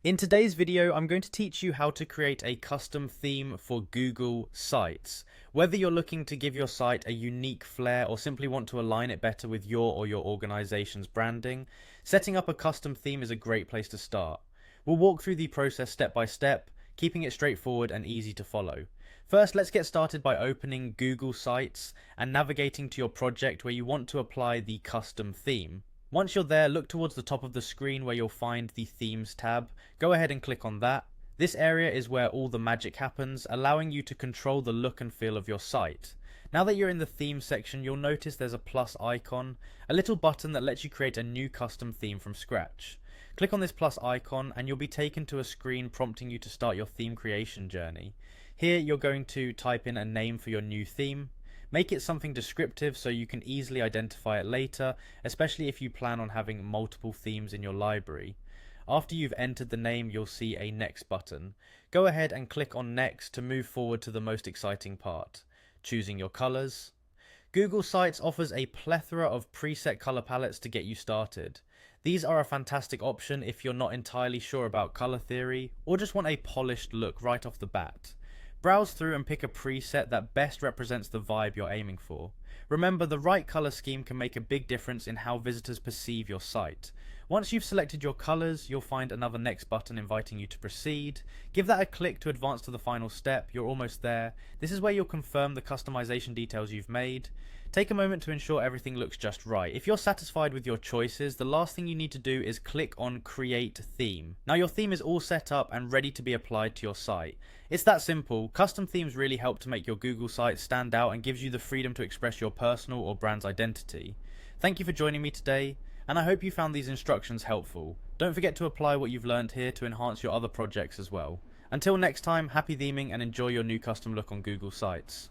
In today's video, I'm going to teach you how to create a custom theme for Google Sites. Whether you're looking to give your site a unique flair or simply want to align it better with your or your organization's branding, setting up a custom theme is a great place to start. We'll walk through the process step by step, keeping it straightforward and easy to follow. First, let's get started by opening Google Sites and navigating to your project where you want to apply the custom theme. Once you're there, look towards the top of the screen where you'll find the Themes tab. Go ahead and click on that. This area is where all the magic happens, allowing you to control the look and feel of your site. Now that you're in the theme section, you'll notice there's a plus icon, a little button that lets you create a new custom theme from scratch. Click on this plus icon and you'll be taken to a screen prompting you to start your theme creation journey. Here you're going to type in a name for your new theme. Make it something descriptive so you can easily identify it later, especially if you plan on having multiple themes in your library. After you've entered the name, you'll see a next button. Go ahead and click on next to move forward to the most exciting part, choosing your colors. Google Sites offers a plethora of preset color palettes to get you started. These are a fantastic option if you're not entirely sure about color theory or just want a polished look right off the bat. Browse through and pick a preset that best represents the vibe you're aiming for. Remember, the right color scheme can make a big difference in how visitors perceive your site. Once you've selected your colors, you'll find another next button inviting you to proceed. Give that a click to advance to the final step. You're almost there. This is where you'll confirm the customization details you've made. Take a moment to ensure everything looks just right. If you're satisfied with your choices, the last thing you need to do is click on Create Theme. Now your theme is all set up and ready to be applied to your site. It's that simple. Custom themes really help to make your Google site stand out and gives you the freedom to express your personal or brand's identity. Thank you for joining me today, and I hope you found these instructions helpful. Don't forget to apply what you've learned here to enhance your other projects as well. Until next time, happy theming and enjoy your new custom look on Google Sites.